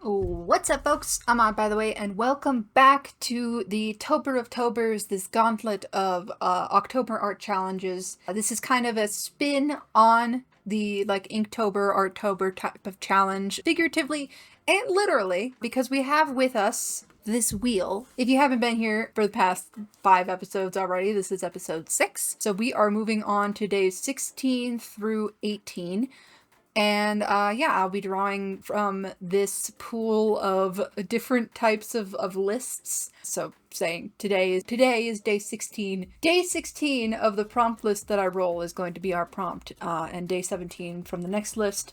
What's up, folks? I'm on, by the way, and welcome back to the Tober of Tobers, this gauntlet of October art challenges. This is kind of a spin on the Inktober, Arttober type of challenge, figuratively and literally, because we have with us this wheel. If you haven't been here for the past 5 episodes already, this is episode 6. So we are moving on to days 16 through 18. And yeah, I'll be drawing from this pool of different types of lists. So saying today is day 16. Day 16 of the prompt list that I roll is going to be our prompt, and day 17 from the next list,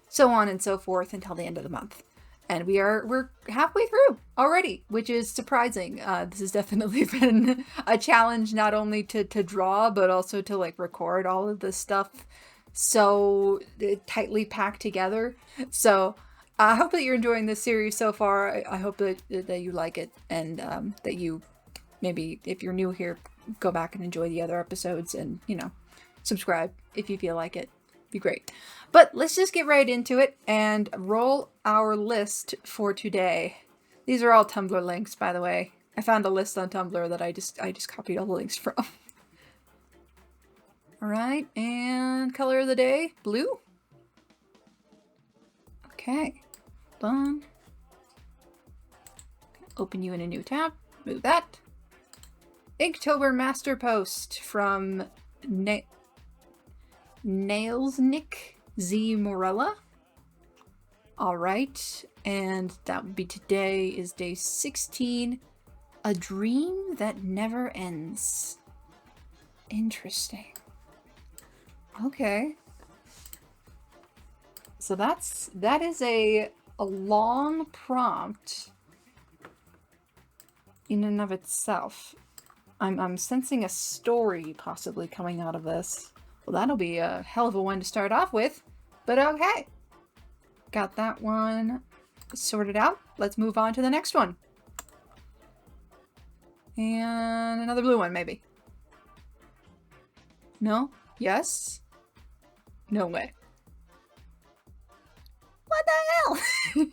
so on and so forth until the end of the month. And we're halfway through already, which is surprising. This has definitely been a challenge, not only to draw, but also to record all of this stuff so tightly packed together. So I hope that you're enjoying this series so far. I hope that you like it, and that you, maybe if you're new here, go back and enjoy the other episodes, and subscribe if you feel like it. Be great. But let's just get right into it and roll our list for today. These are all Tumblr links, by the way. I found a list on Tumblr that I just copied all the links from. Alright, and color of the day, blue. Okay, done. Open you in a new tab, move that. Inktober Master Post from Nailsnick Z Morella. Alright, and that would be today is day 16. A dream that never ends. Interesting. Okay. So that is a long prompt in and of itself. I'm sensing a story possibly coming out of this. Well, that'll be a hell of a one to start off with, but okay. Got that one sorted out. Let's move on to the next one. And another blue one, maybe. No? Yes? No way. What the hell?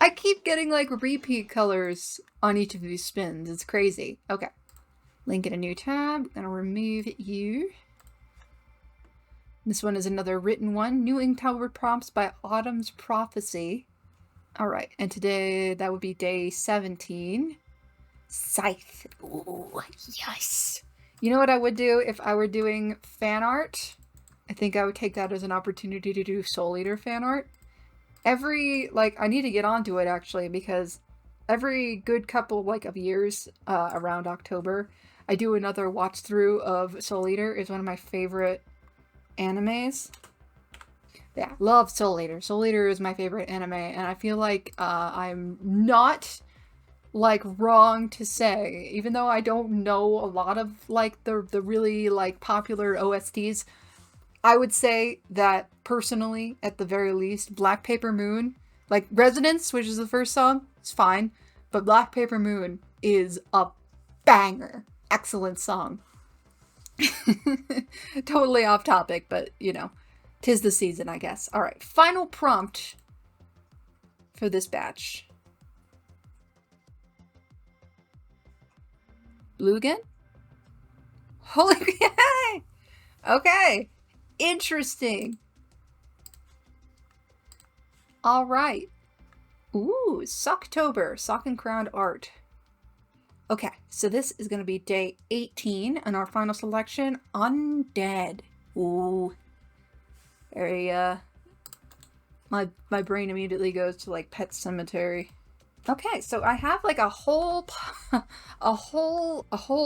I keep getting repeat colors on each of these spins. It's crazy. Okay. Link in a new tab. Gonna remove you. This one is another written one. New Inktober prompts by Autumn's Prophecy. Alright, and today that would be day 17. Scythe. Ooh, yes. You know what I would do if I were doing fan art? I think I would take that as an opportunity to do Soul Eater fan art. I need to get onto it actually, because every good couple of years around October, I do another watch through of Soul Eater. It's one of my favorite animes. Yeah, love Soul Eater. Soul Eater is my favorite anime, and I feel like I'm not wrong to say, even though I don't know a lot of the really popular OSTs, I would say that personally, at the very least, Black Paper Moon, Resonance, which is the first song, is fine, but Black Paper Moon is a banger. Excellent song. Totally off topic, but tis the season, I guess. Alright, final prompt for this batch. Blue again? Holy yay! Okay. Interesting. Alright. Ooh, Socktober. Sock and Crowned Art. Okay, so this is going to be day 18, and our final selection, Undead. Ooh. Very, my brain immediately goes to, Pet Cemetery. Okay, so I have a whole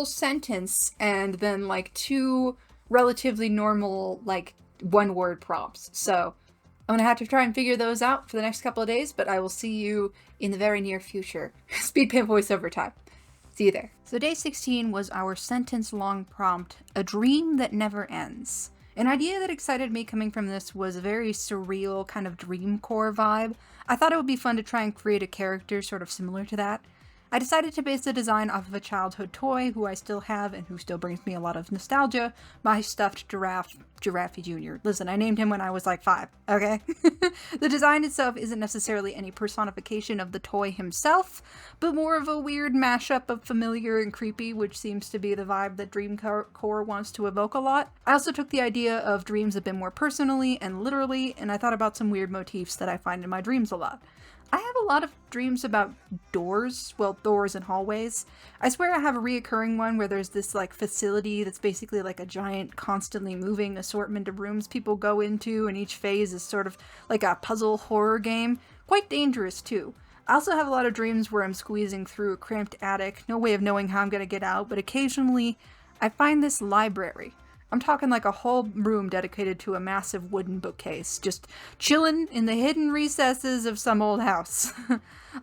sentence and then 2 relatively normal one-word prompts. So I'm gonna have to try and figure those out for the next couple of days, but I will see you in the very near future. Speedpaint voiceover time. See you there. So day 16 was our sentence-long prompt, A Dream That Never Ends. An idea that excited me coming from this was a very surreal kind of dreamcore vibe. I thought it would be fun to try and create a character sort of similar to that. I decided to base the design off of a childhood toy who I still have and who still brings me a lot of nostalgia, my stuffed Giraffe Jr. Listen, I named him when I was like 5, okay? The design itself isn't necessarily any personification of the toy himself, but more of a weird mashup of familiar and creepy, which seems to be the vibe that Dreamcore wants to evoke a lot. I also took the idea of dreams a bit more personally and literally, and I thought about some weird motifs that I find in my dreams a lot. I have a lot of dreams about doors, well, doors and hallways. I swear I have a reoccurring one where there's this like facility that's basically like a giant, constantly moving assortment of rooms people go into, and each phase is sort of like a puzzle horror game. Quite dangerous too. I also have a lot of dreams where I'm squeezing through a cramped attic, no way of knowing how I'm gonna get out, but occasionally I find this library. I'm talking like a whole room dedicated to a massive wooden bookcase, just chilling in the hidden recesses of some old house.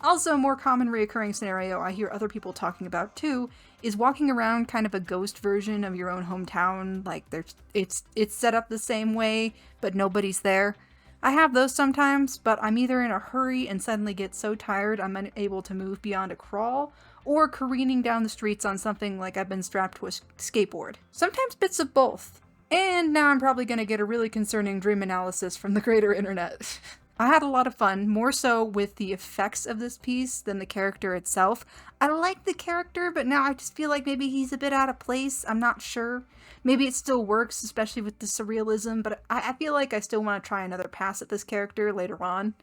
Also, a more common reoccurring scenario I hear other people talking about too is walking around kind of a ghost version of your own hometown, like it's set up the same way, but nobody's there. I have those sometimes, but I'm either in a hurry and suddenly get so tired I'm unable to move beyond a crawl, or careening down the streets on something like I've been strapped to a skateboard. Sometimes bits of both. And now I'm probably going to get a really concerning dream analysis from the greater internet. I had a lot of fun, more so with the effects of this piece than the character itself. I like the character, but now I just feel like maybe he's a bit out of place. I'm not sure. Maybe it still works, especially with the surrealism, but I feel like I still want to try another pass at this character later on.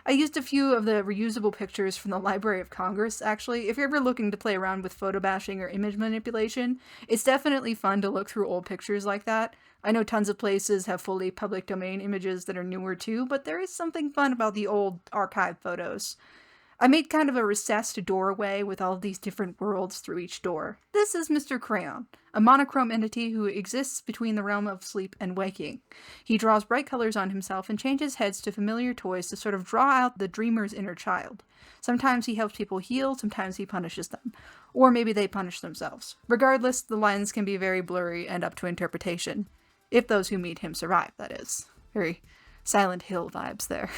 I used a few of the reusable pictures from the Library of Congress, actually. If you're ever looking to play around with photo bashing or image manipulation, it's definitely fun to look through old pictures like that. I know tons of places have fully public domain images that are newer too, but there is something fun about the old archive photos. I made kind of a recessed doorway with all of these different worlds through each door. This is Mr. Crayon, a monochrome entity who exists between the realm of sleep and waking. He draws bright colors on himself and changes heads to familiar toys to sort of draw out the dreamer's inner child. Sometimes he helps people heal, sometimes he punishes them. Or maybe they punish themselves. Regardless, the lines can be very blurry and up to interpretation. If those who meet him survive, that is. Very Silent Hill vibes there.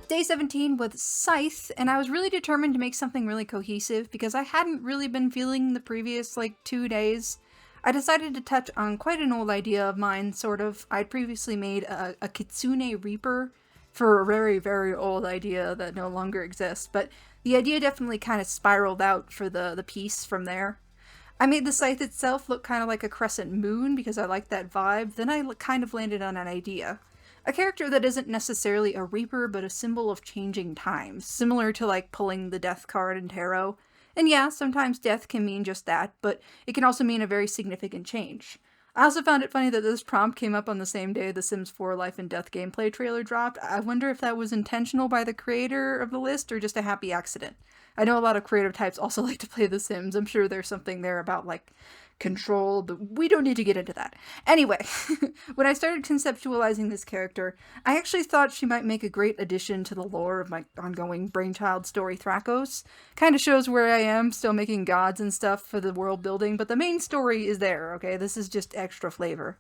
Day 17 with Scythe, and I was really determined to make something really cohesive because I hadn't really been feeling the previous 2 days. I decided to touch on quite an old idea of mine, sort of. I'd previously made a Kitsune Reaper for a very, very old idea that no longer exists, but the idea definitely kind of spiraled out for the piece from there. I made the scythe itself look kind of like a crescent moon because I liked that vibe, then I kind of landed on an idea. A character that isn't necessarily a reaper, but a symbol of changing times, similar to pulling the death card in tarot. And yeah, sometimes death can mean just that, but it can also mean a very significant change. I also found it funny that this prompt came up on the same day the Sims 4 Life and Death gameplay trailer dropped. I wonder if that was intentional by the creator of the list or just a happy accident. I know a lot of creative types also like to play The Sims. I'm sure there's something there about control, but we don't need to get into that. Anyway, when I started conceptualizing this character, I actually thought she might make a great addition to the lore of my ongoing brainchild story Thrakos. Kind of shows where I am, still making gods and stuff for the world building, but the main story is there, okay? This is just extra flavor.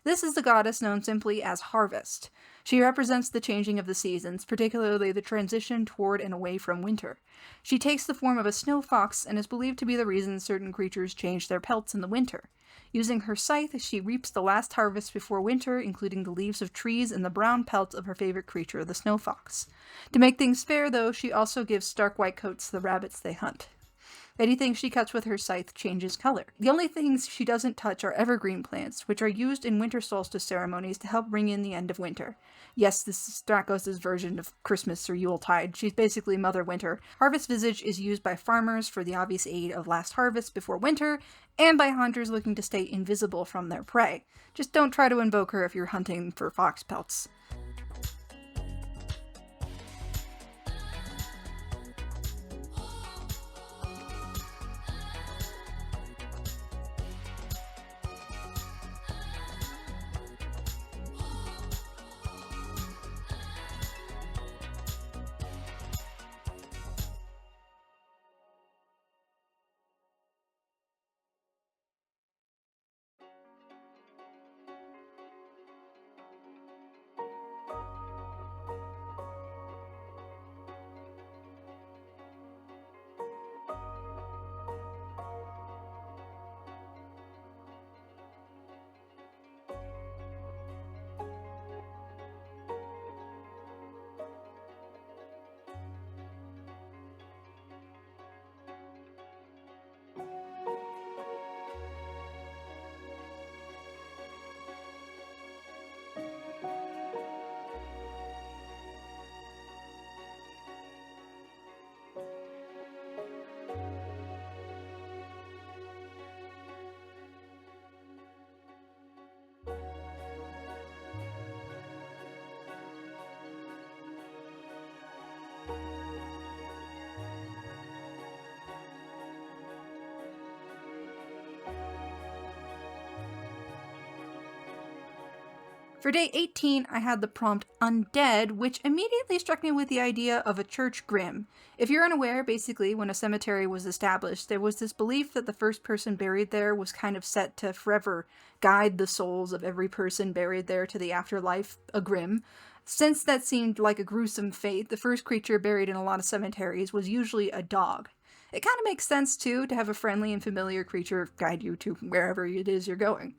This is the goddess known simply as Harvest. She represents the changing of the seasons, particularly the transition toward and away from winter. She takes the form of a snow fox and is believed to be the reason certain creatures change their pelts in the winter. Using her scythe, she reaps the last harvest before winter, including the leaves of trees and the brown pelt of her favorite creature, the snow fox. To make things fair, though, she also gives stark white coats to the rabbits they hunt. Anything she cuts with her scythe changes color. The only things she doesn't touch are evergreen plants, which are used in winter solstice ceremonies to help bring in the end of winter. Yes, this is Thrakos' version of Christmas or Yuletide. She's basically Mother Winter. Harvest Visage is used by farmers for the obvious aid of last harvest before winter, and by hunters looking to stay invisible from their prey. Just don't try to invoke her if you're hunting for fox pelts. For day 18, I had the prompt undead, which immediately struck me with the idea of a church grim. If you're unaware, basically, when a cemetery was established, there was this belief that the first person buried there was kind of set to forever guide the souls of every person buried there to the afterlife, a grim. Since that seemed like a gruesome fate, the first creature buried in a lot of cemeteries was usually a dog. It kind of makes sense, too, to have a friendly and familiar creature guide you to wherever it is you're going.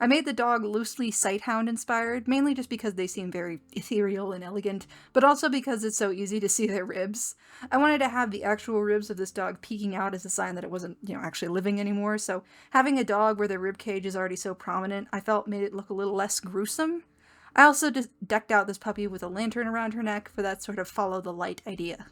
I made the dog loosely Sighthound inspired, mainly just because they seem very ethereal and elegant, but also because it's so easy to see their ribs. I wanted to have the actual ribs of this dog peeking out as a sign that it wasn't, actually living anymore, so having a dog where their rib cage is already so prominent, I felt made it look a little less gruesome. I also just decked out this puppy with a lantern around her neck for that sort of follow the light idea.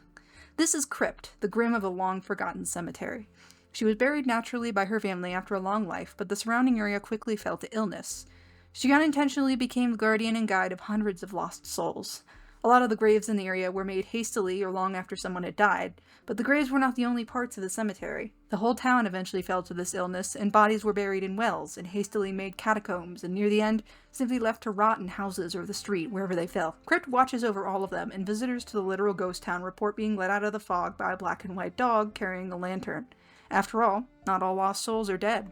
This is Crypt, the grim of a long-forgotten cemetery. She was buried naturally by her family after a long life, but the surrounding area quickly fell to illness. She unintentionally became the guardian and guide of hundreds of lost souls. A lot of the graves in the area were made hastily or long after someone had died, but the graves were not the only parts of the cemetery. The whole town eventually fell to this illness, and bodies were buried in wells and hastily made catacombs, and near the end, simply left to rot in houses or the street, wherever they fell. Crypt watches over all of them, and visitors to the literal ghost town report being let out of the fog by a black and white dog carrying a lantern. After all, not all lost souls are dead.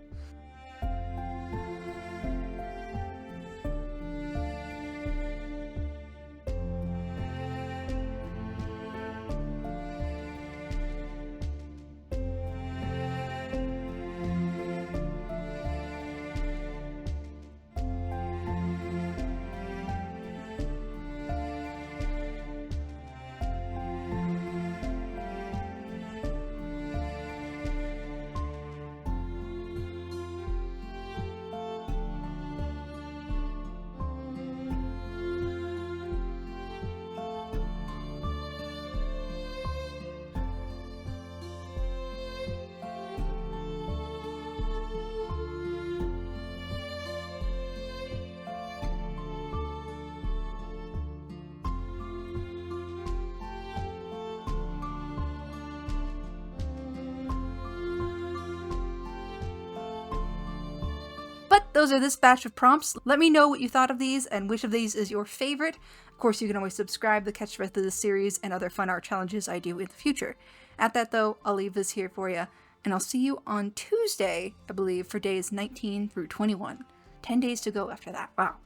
But those are this batch of prompts. Let me know what you thought of these and which of these is your favorite. Of course, you can always subscribe to catch the rest of this series and other fun art challenges I do in the future. At that though, I'll leave this here for you, and I'll see you on Tuesday, I believe, for days 19 through 21. 10 days to go after that. Wow.